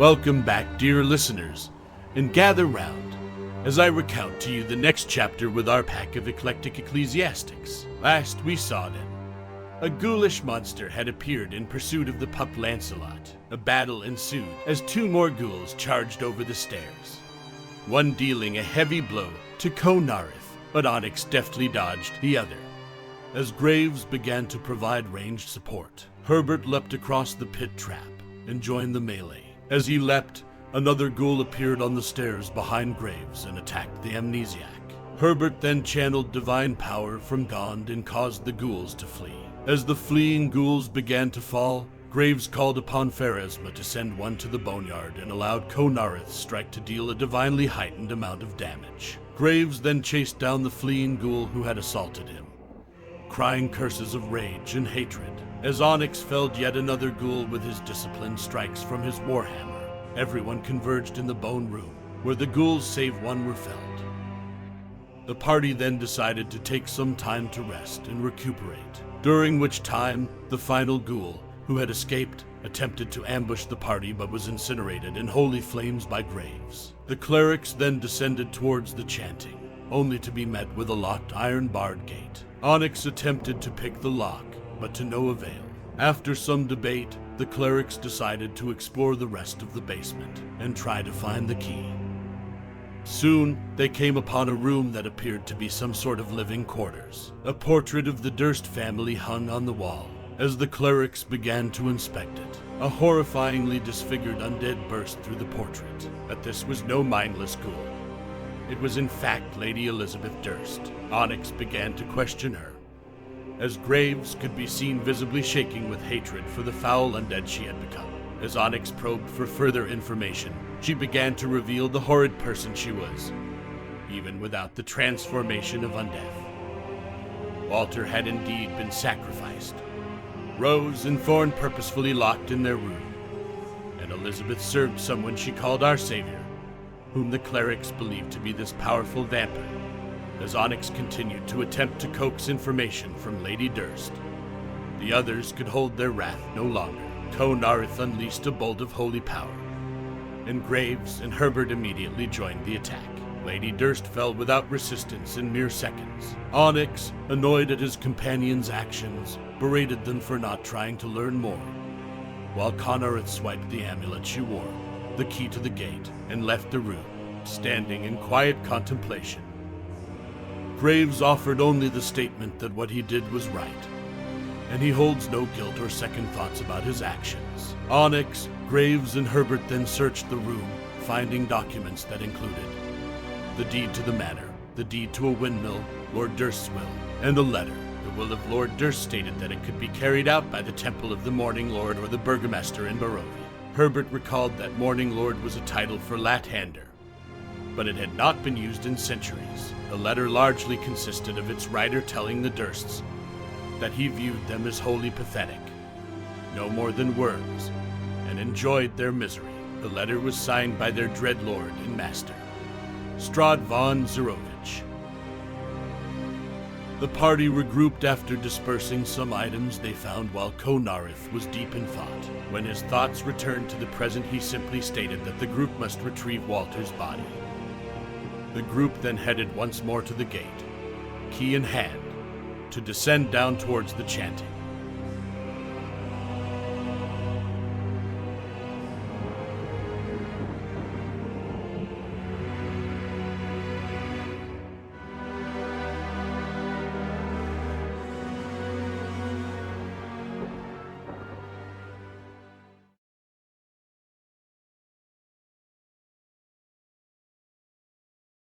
Welcome back, dear listeners, and gather round as I recount to you the next chapter with our pack of Eclectic Ecclesiastics. Last we saw them, a ghoulish monster had appeared in pursuit of the pup Lancelot. A battle ensued as two more ghouls charged over the stairs, one dealing a heavy blow to Conareth, but Onyx deftly dodged the other. As Graves began to provide ranged support, Herbert leapt across the pit trap and joined the melee. As he leapt, another ghoul appeared on the stairs behind Graves and attacked the amnesiac. Herbert then channeled divine power from Gond and caused the ghouls to flee. As the fleeing ghouls began to fall, Graves called upon Pharasma to send one to the boneyard and allowed Conareth's strike to deal a divinely heightened amount of damage. Graves then chased down the fleeing ghoul who had assaulted him, crying curses of rage and hatred. As Onyx felled yet another ghoul with his disciplined strikes from his warhammer, everyone converged in the bone room, where the ghouls save one were felled. The party then decided to take some time to rest and recuperate, during which time the final ghoul, who had escaped, attempted to ambush the party but was incinerated in holy flames by Graves. The clerics then descended towards the chanting, only to be met with a locked iron-barred gate. Onyx attempted to pick the lock, but to no avail. After some debate, the clerics decided to explore the rest of the basement and try to find the key. Soon, they came upon a room that appeared to be some sort of living quarters. A portrait of the Durst family hung on the wall. As the clerics began to inspect it, a horrifyingly disfigured undead burst through the portrait. But this was no mindless ghoul. It was in fact Lady Elizabeth Durst. Onyx began to question her, as Graves could be seen visibly shaking with hatred for the foul undead she had become. As Onyx probed for further information, she began to reveal the horrid person she was, even without the transformation of undeath. Walter had indeed been sacrificed. Rose and Thorn purposefully locked in their room, and Elizabeth served someone she called our savior, whom the clerics believed to be this powerful vampire. As Onyx continued to attempt to coax information from Lady Durst, the others could hold their wrath no longer. Conareth unleashed a bolt of holy power, and Graves and Herbert immediately joined the attack. Lady Durst fell without resistance in mere seconds. Onyx, annoyed at his companions' actions, berated them for not trying to learn more, while Conareth swiped the amulet she wore, the key to the gate, and left the room, standing in quiet contemplation. Graves offered only the statement that what he did was right, and he holds no guilt or second thoughts about his actions. Onyx, Graves, and Herbert then searched the room, finding documents that included the deed to the manor, the deed to a windmill, Lord Durst's will, and a letter. The will of Lord Durst stated that it could be carried out by the Temple of the Morning Lord or the Burgomaster in Barovia. Herbert recalled that Morning Lord was a title for Lathander, but it had not been used in centuries. The letter largely consisted of its writer telling the Dursts that he viewed them as wholly pathetic, no more than worms, and enjoyed their misery. The letter was signed by their dreadlord and master, Strahd von Zerovich. The party regrouped after dispersing some items they found while Conareth was deep in thought. When his thoughts returned to the present, he simply stated that the group must retrieve Walter's body. The group then headed once more to the gate, key in hand, to descend down towards the chanting.